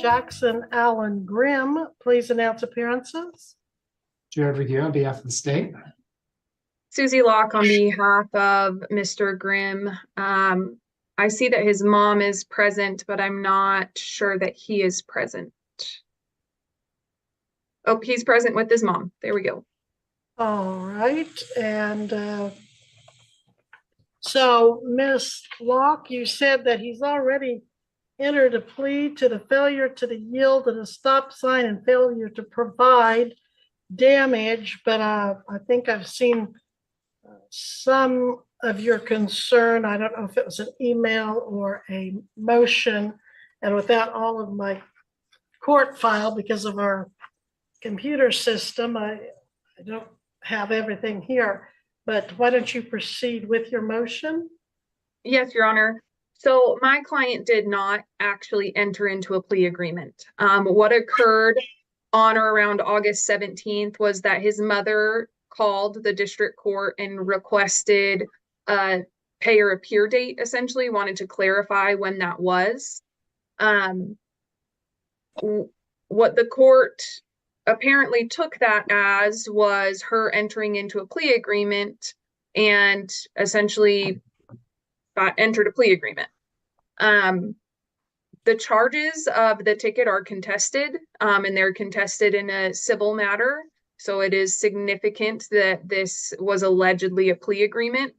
Jackson Allen Grimm. Please announce appearances. Jared Revere on behalf of the state. Susie Locke on behalf of Mr. Grimm. I see that his mom is present, but I'm not sure that he is present. Oh, he's present with his mom. There we go. All right. And so, Ms. Locke, you said that he's already entered a plea to the failure to the yield at a stop sign and failure to provide damage, but I think I've seen some of your concern. I don't know if it was an email or a motion, and without all of my court file, because of our computer system, I don't have everything here, but why don't you proceed with your motion? Yes, Your Honor. So my client did not actually enter into a plea agreement. What occurred on or around August 17th was that his mother called the district court and requested a pay or appear date, essentially wanted to clarify when that was. What the court apparently took that as was her entering into a plea agreement and essentially entered a plea agreement. The charges of the ticket are contested, and they're contested in a civil matter. So it is significant that this was allegedly a plea agreement.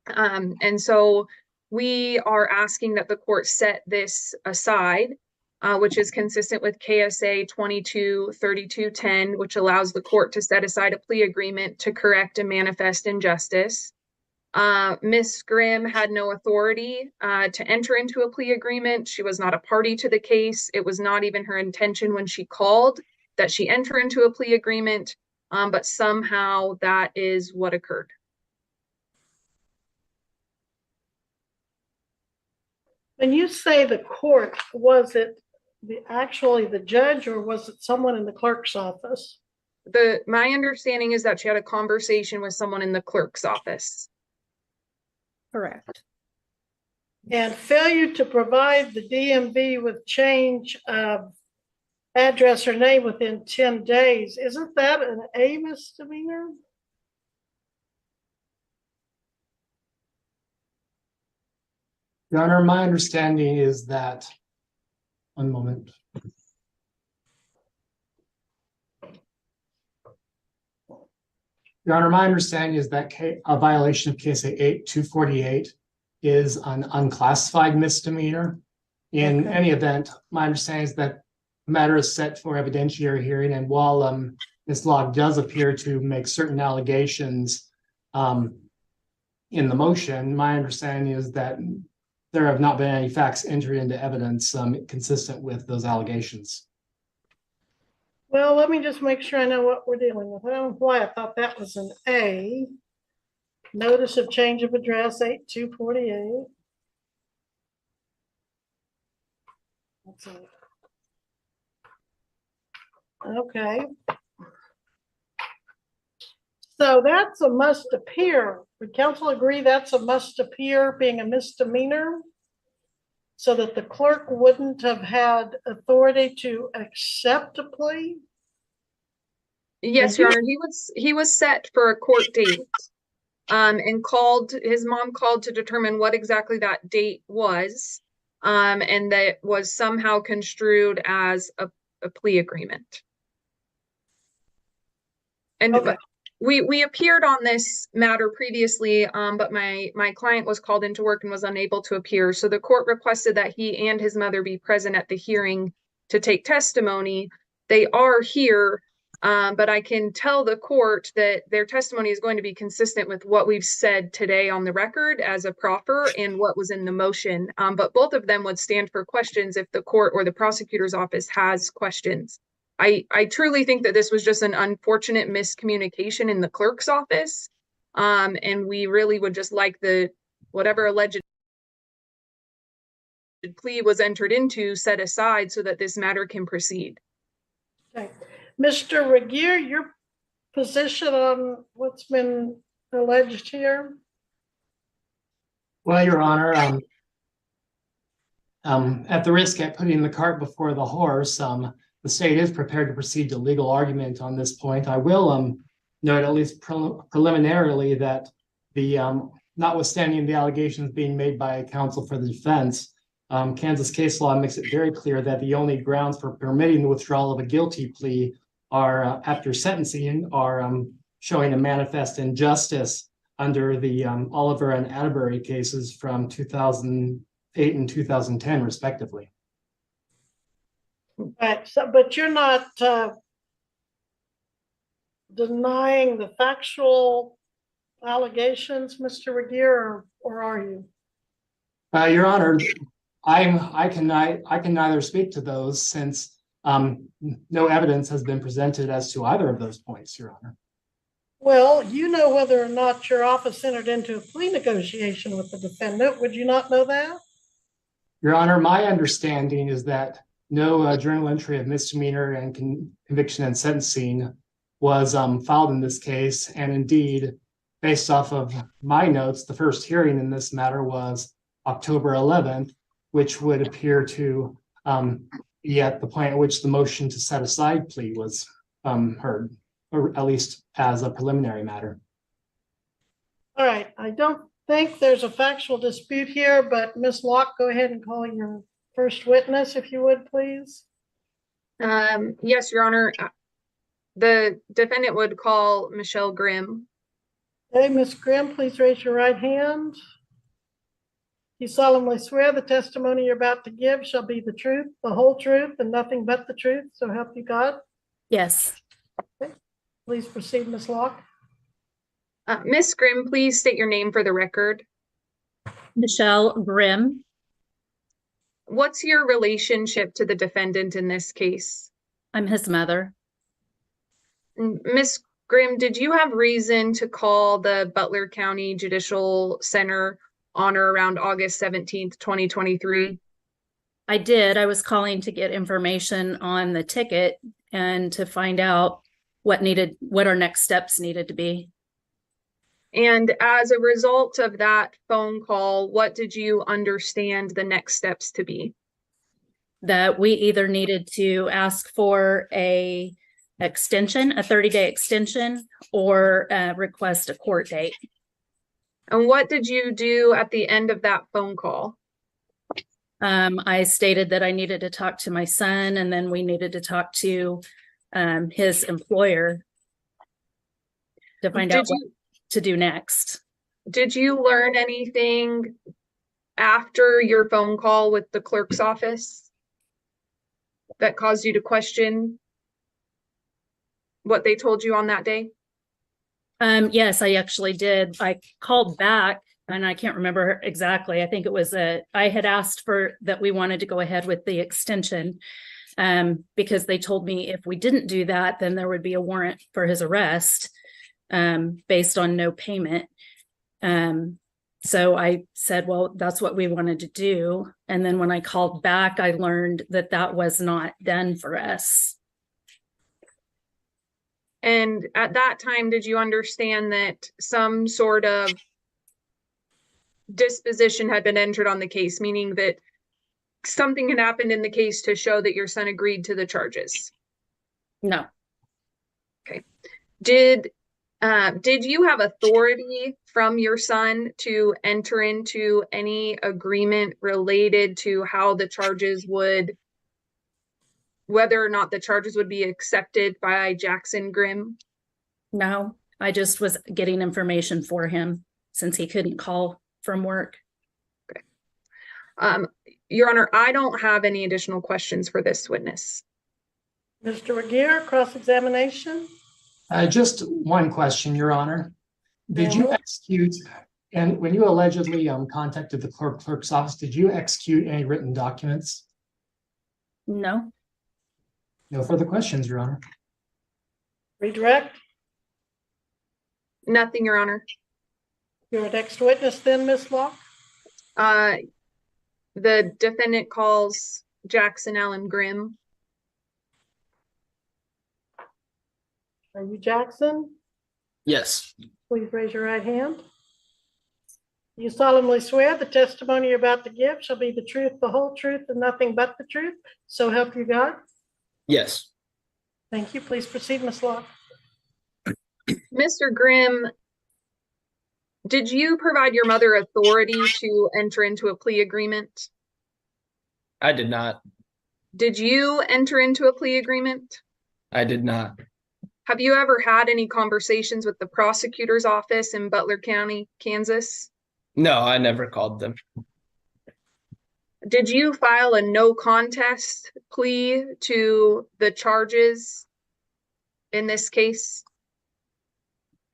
And so we are asking that the court set this aside, which is consistent with KSA 223210, which allows the court to set aside a plea agreement to correct a manifest injustice. Ms. Grimm had no authority to enter into a plea agreement. She was not a party to the case. It was not even her intention when she called that she enter into a plea agreement, but somehow that is what occurred. When you say the court, was it actually the judge, or was it someone in the clerk's office? My understanding is that she had a conversation with someone in the clerk's office. Correct. And failure to provide the DMV with change of address or name within 10 days, isn't that an A misdemeanor? Your Honor, my understanding is that, one moment. Your Honor, my understanding is that a violation of KSA 8248 is an unclassified misdemeanor. In any event, my understanding is that the matter is set for evidentiary hearing, and while Ms. Locke does appear to make certain allegations in the motion, my understanding is that there have not been any facts entered into evidence consistent with those allegations. Well, let me just make sure I know what we're dealing with. I don't know why I thought that was an A. Notice of change of address 8248. That's it. Okay. So that's a must appear. Would counsel agree that's a must appear, being a misdemeanor, so that the clerk wouldn't have had authority to accept a plea? Yes, Your Honor, he was set for a court date, and his mom called to determine what exactly that date was, and that was somehow construed as a plea agreement. And okay. We appeared on this matter previously, but my client was called into work and was unable to appear. So the court requested that he and his mother be present at the hearing to take testimony. They are here, but I can tell the court that their testimony is going to be consistent with what we've said today on the record as a proffer and what was in the motion. But both of them would stand for questions if the court or the prosecutor's office has questions. I truly think that this was just an unfortunate miscommunication in the clerk's office. And we really would just like whatever alleged plea was entered into set aside so that this matter can proceed. Okay. Mr. Regier, your position on what's been alleged here? Well, Your Honor, At the risk at putting the cart before the horse, the state is prepared to proceed to legal argument on this point. I will note, at least preliminarily, that the notwithstanding the allegations being made by counsel for the defense, Kansas case law makes it very clear that the only grounds for permitting the withdrawal of a guilty plea are after sentencing are showing a manifest injustice under the Oliver and Atterbury cases from 2008 and 2010, respectively. Right, so, but you're not denying the factual allegations, Mr. Regier, or are you? Your Honor, I can neither speak to those since no evidence has been presented as to either of those points, Your Honor. Well, you know whether or not your office entered into a plea negotiation with the defendant. Would you not know that? Your Honor, my understanding is that no journal entry of misdemeanor and conviction and sentencing was filed in this case. And indeed, based off of my notes, the first hearing in this matter was October 11th, which would appear to be at the point at which the motion to set aside plea was heard, or at least as a preliminary matter. All right, I don't think there's a factual dispute here, but Ms. Locke, go ahead and call your first witness, if you would, please. Yes, Your Honor. The defendant would call Michelle Grimm. Okay, Ms. Grimm, please raise your right hand. You solemnly swear the testimony you're about to give shall be the truth, the whole truth, and nothing but the truth, so help you God? Yes. Please proceed, Ms. Locke. Ms. Grimm, please state your name for the record. Michelle Grimm. What's your relationship to the defendant in this case? I'm his mother. Ms. Grimm, did you have reason to call the Butler County Judicial Center on or around August 17th, 2023? I did. I was calling to get information on the ticket and to find out what our next steps needed to be. And as a result of that phone call, what did you understand the next steps to be? That we either needed to ask for a 30-day extension, or request a court date. And what did you do at the end of that phone call? I stated that I needed to talk to my son, and then we needed to talk to his employer to find out what to do next. Did you learn anything after your phone call with the clerk's office that caused you to question what they told you on that day? Yes, I actually did. I called back and I can't remember exactly. I think it was I had asked for that we wanted to go ahead with the extension because they told me if we didn't do that, then there would be a warrant for his arrest based on no payment. So I said, well, that's what we wanted to do. And then when I called back, I learned that that was not done for us. And at that time, did you understand that some sort of disposition had been entered on the case, meaning that something had happened in the case to show that your son agreed to the charges? No. Okay. Did you have authority from your son to enter into any agreement related to how the charges would, whether or not the charges would be accepted by Jackson Grimm? No, I just was getting information for him since he couldn't call from work. Okay. Your Honor, I don't have any additional questions for this witness. Mr. Regier, cross-examination. Just one question, Your Honor. Did you execute, and when you allegedly contacted the clerk's office, did you execute any written documents? No. No further questions, Your Honor. Redirect. Nothing, Your Honor. Your next witness then, Ms. Locke. The defendant calls Jackson Allen Grimm. Are you Jackson? Yes. Please raise your right hand. You solemnly swear the testimony you're about to give shall be the truth, the whole truth, and nothing but the truth. So help you God. Yes. Thank you. Please proceed, Ms. Locke. Mr. Grimm, did you provide your mother authority to enter into a plea agreement? I did not. Did you enter into a plea agreement? I did not. Have you ever had any conversations with the prosecutor's office in Butler County, Kansas? No, I never called them. Did you file a no contest plea to the charges in this case?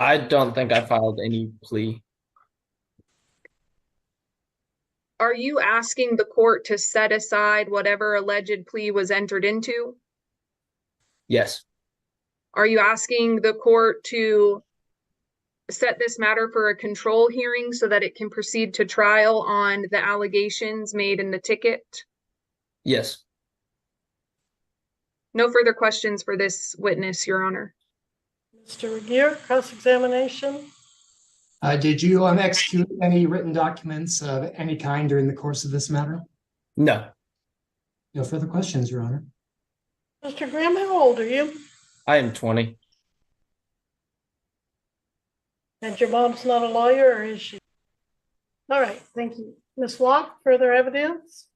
I don't think I filed any plea. Are you asking the court to set aside whatever alleged plea was entered into? Yes. Are you asking the court to set this matter for a control hearing so that it can proceed to trial on the allegations made in the ticket? Yes. No further questions for this witness, Your Honor. Mr. Regier, cross-examination. Did you execute any written documents of any kind during the course of this matter? No. No further questions, Your Honor. Mr. Grimm, how old are you? I am 20. And your mom's not a lawyer, or is she? All right, thank you. Ms. Locke, further evidence?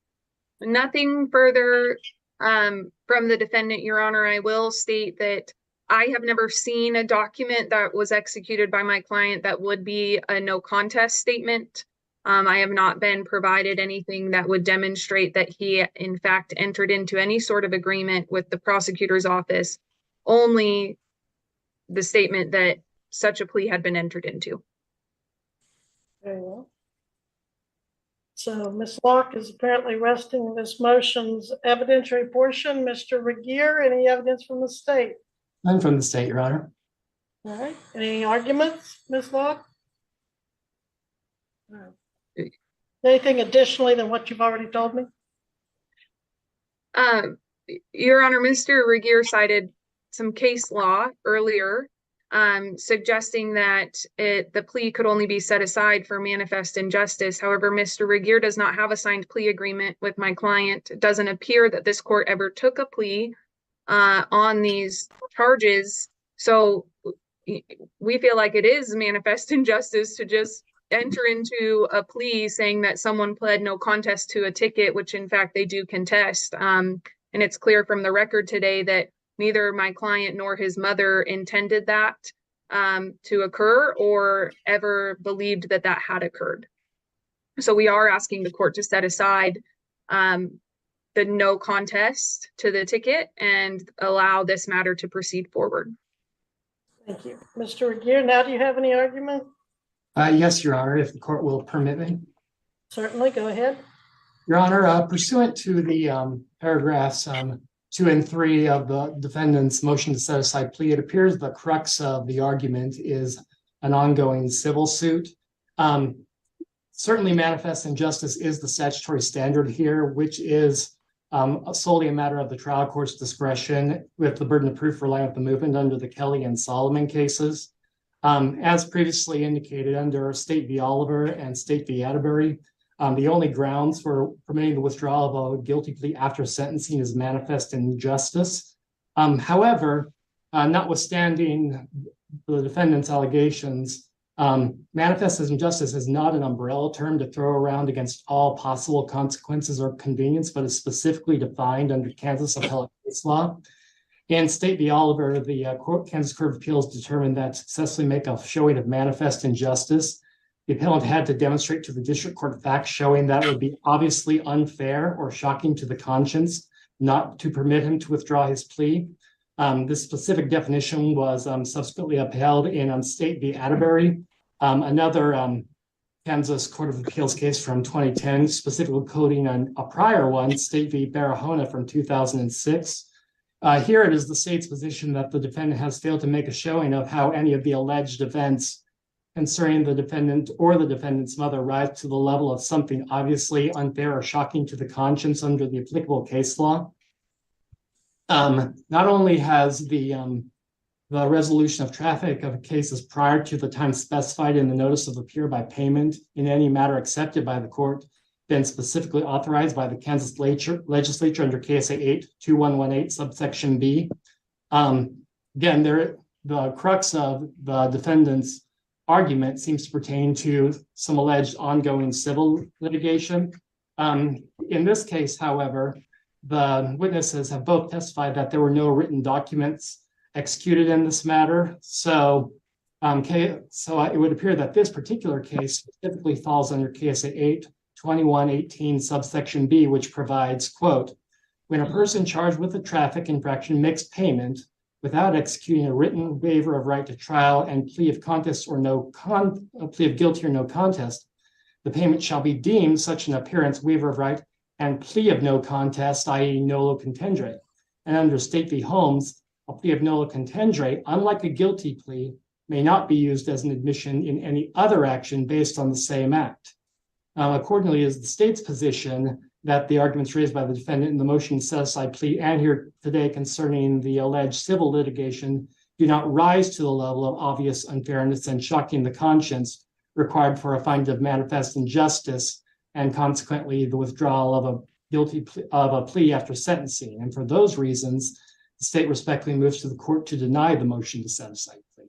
Nothing further from the defendant, Your Honor. I will state that I have never seen a document that was executed by my client that would be a no contest statement. I have not been provided anything that would demonstrate that he, in fact, entered into any sort of agreement with the prosecutor's office, only the statement that such a plea had been entered into. Very well. So Ms. Locke is apparently resting this motion's evidentiary portion. Mr. Regier, any evidence from the state? None from the state, Your Honor. All right, any arguments, Ms. Locke? All right. Anything additionally than what you've already told me? Your Honor, Mr. Regier cited some case law earlier, suggesting that the plea could only be set aside for manifest injustice. However, Mr. Regier does not have a signed plea agreement with my client. It doesn't appear that this court ever took a plea on these charges. So we feel like it is manifest injustice to just enter into a plea saying that someone pled no contest to a ticket, which in fact they do contest. And it's clear from the record today that neither my client nor his mother intended that to occur or ever believed that that had occurred. So we are asking the court to set aside the no contest to the ticket and allow this matter to proceed forward. Thank you. Mr. Regier, now do you have any argument? Yes, Your Honor, if the court will permit me. Certainly, go ahead. Your Honor, pursuant to the paragraphs 2 and 3 of the defendant's motion to set aside plea, it appears the crux of the argument is an ongoing civil suit. Certainly manifest injustice is the statutory standard here, which is solely a matter of the trial court's discretion with the burden of proof relying on the movement under the Kelly and Solomon cases. As previously indicated under State v. Oliver and State v. Atterbury, the only grounds for permitting the withdrawal of a guilty plea after sentencing is manifest injustice. However, notwithstanding the defendant's allegations, manifest injustice is not an umbrella term to throw around against all possible consequences or convenience, but is specifically defined under Kansas appellate case law. In State v. Oliver, the Kansas Court of Appeals determined that to successfully make a showing of manifest injustice, the appellant had to demonstrate to the district court facts showing that it would be obviously unfair or shocking to the conscience not to permit him to withdraw his plea. This specific definition was subsequently upheld in State v. Atterbury, another Kansas Court of Appeals case from 2010, specifically quoting a prior one, State v. Barahona from 2006. Here it is the state's position that the defendant has failed to make a showing of how any of the alleged events concerning the defendant or the defendant's mother rise to the level of something obviously unfair or shocking to the conscience under the applicable case law. Not only has the the resolution of traffic of a case is prior to the time specified in the notice of appeal by payment in any matter accepted by the court, been specifically authorized by the Kansas legislature under KSA 82118 subsection B. Again, the crux of the defendant's argument seems to pertain to some alleged ongoing civil litigation. In this case, however, the witnesses have both testified that there were no written documents executed in this matter. So it would appear that this particular case specifically falls under KSA 82118 subsection B, which provides, quote, when a person charged with a traffic infraction makes payment without executing a written waiver of right to trial and plea of contest or a plea of guilty or no contest, the payment shall be deemed such an appearance, waiver of right, and plea of no contest, i.e. nolo contendere. And under State v. Holmes, a plea of nolo contendere, unlike a guilty plea, may not be used as an admission in any other action based on the same act. Accordingly, it is the state's position that the arguments raised by the defendant in the motion to set aside plea and here today concerning the alleged civil litigation do not rise to the level of obvious unfairness and shocking the conscience required for a finding of manifest injustice and consequently the withdrawal of a plea after sentencing. And for those reasons, the state respectfully moves to the court to deny the motion to set aside plea.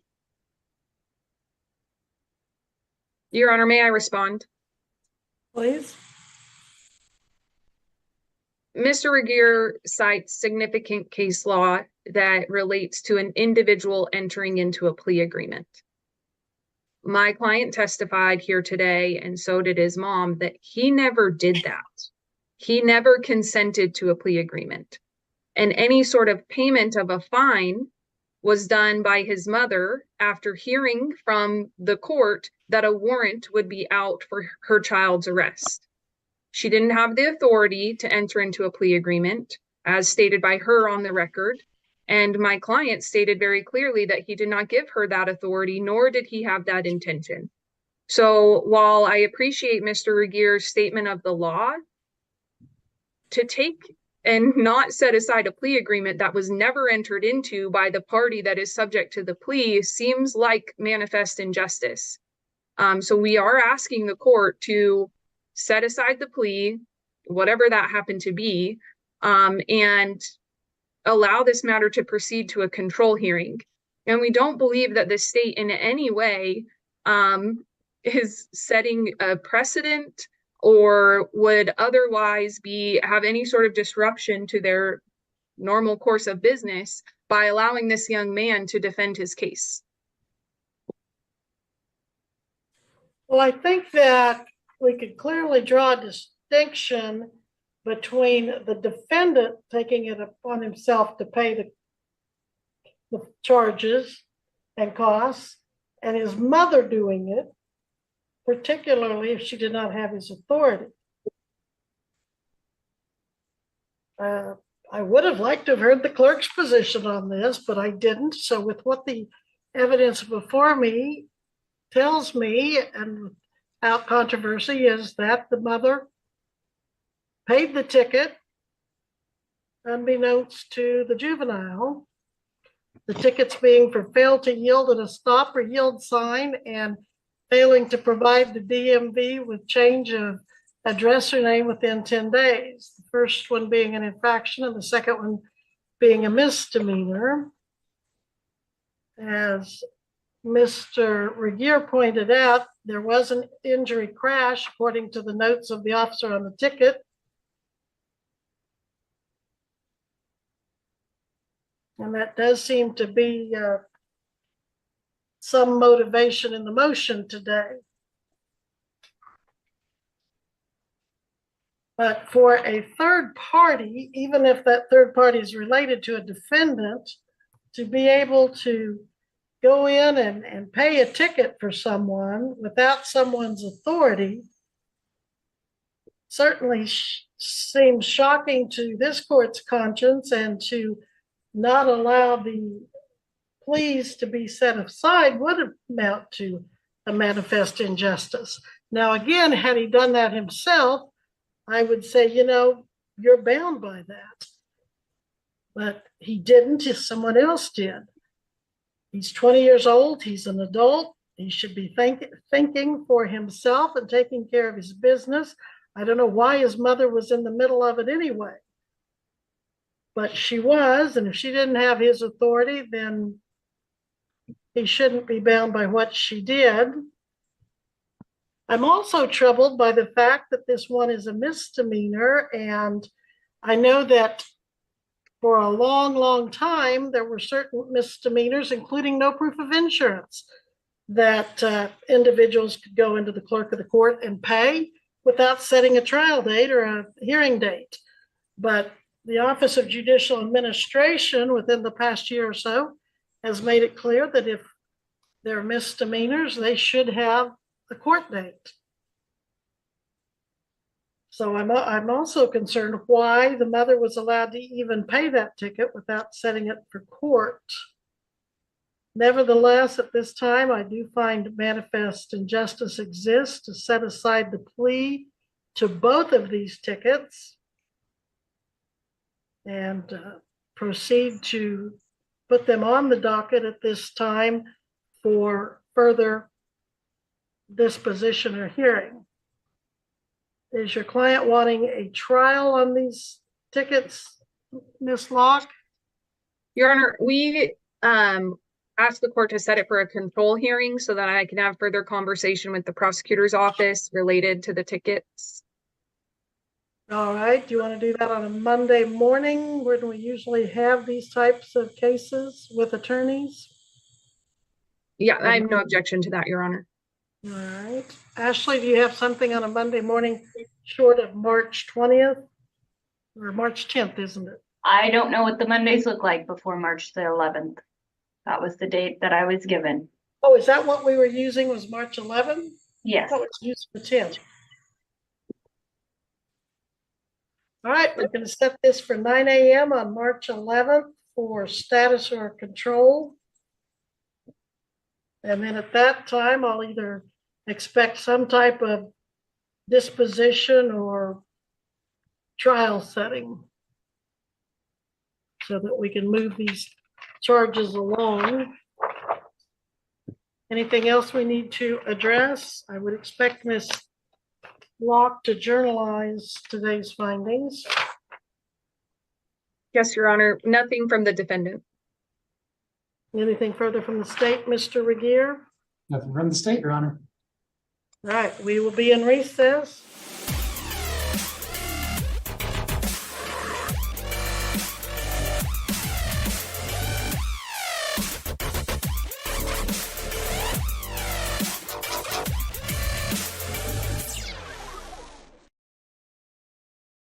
Your Honor, may I respond? Please. Mr. Regier cites significant case law that relates to an individual entering into a plea agreement. My client testified here today, and so did his mom, that he never did that. He never consented to a plea agreement. And any sort of payment of a fine was done by his mother after hearing from the court that a warrant would be out for her child's arrest. She didn't have the authority to enter into a plea agreement, as stated by her on the record. And my client stated very clearly that he did not give her that authority, nor did he have that intention. So while I appreciate Mr. Regier's statement of the law, to take and not set aside a plea agreement that was never entered into by the party that is subject to the plea seems like manifest injustice. So we are asking the court to set aside the plea, whatever that happened to be, and allow this matter to proceed to a control hearing. And we don't believe that the state in any way is setting a precedent or would otherwise have any sort of disruption to their normal course of business by allowing this young man to defend his case. Well, I think that we could clearly draw a distinction between the defendant taking it upon himself to pay the charges and costs and his mother doing it, particularly if she did not have his authority. I would have liked to have heard the clerk's position on this, but I didn't. So with what the evidence before me tells me, and without controversy, is that the mother paid the ticket unbeknownst to the juvenile. The tickets being for fail to yield at a stop or yield sign and failing to provide the DMV with change of address or name within 10 days. The first one being an infraction and the second one being a misdemeanor. As Mr. Regier pointed out, there was an injury crash according to the notes of the officer on the ticket. And that does seem to be some motivation in the motion today. But for a third party, even if that third party is related to a defendant, to be able to go in and pay a ticket for someone without someone's authority certainly seems shocking to this court's conscience, and to not allow the pleas to be set aside would amount to a manifest injustice. Now, again, had he done that himself, I would say, you're bound by that. But he didn't, someone else did. He's 20 years old. He's an adult. He should be thinking for himself and taking care of his business. I don't know why his mother was in the middle of it anyway. But she was, and if she didn't have his authority, then he shouldn't be bound by what she did. I'm also troubled by the fact that this one is a misdemeanor, and I know that for a long, long time, there were certain misdemeanors, including no proof of insurance, that individuals could go into the clerk of the court and pay without setting a trial date or a hearing date. But the Office of Judicial Administration within the past year or so has made it clear that if they're misdemeanors, they should have a court date. So I'm also concerned why the mother was allowed to even pay that ticket without setting it for court. Nevertheless, at this time, I do find manifest injustice exists to set aside the plea to both of these tickets and proceed to put them on the docket at this time for further disposition or hearing. Is your client wanting a trial on these tickets, Ms. Locke? Your Honor, we asked the court to set it for a control hearing so that I can have further conversation with the prosecutor's office related to the tickets. All right, do you want to do that on a Monday morning when we usually have these types of cases with attorneys? Yeah, I have no objection to that, Your Honor. All right. Ashley, do you have something on a Monday morning short of March 20th? Or March 10th, isn't it? I don't know what the Mondays look like before March the 11th. That was the date that I was given. Oh, is that what we were using, was March 11th? Yes. Oh, it's used for 10th. All right, we're going to set this for 9 a.m. on March 11th for status or control. And then at that time, I'll either expect some type of disposition or trial setting so that we can move these charges along. Anything else we need to address? I would expect Ms. Locke to journalize today's findings. Yes, Your Honor, nothing from the defendant. Anything further from the state, Mr. Regier? Nothing from the state, Your Honor. All right, we will be in recess.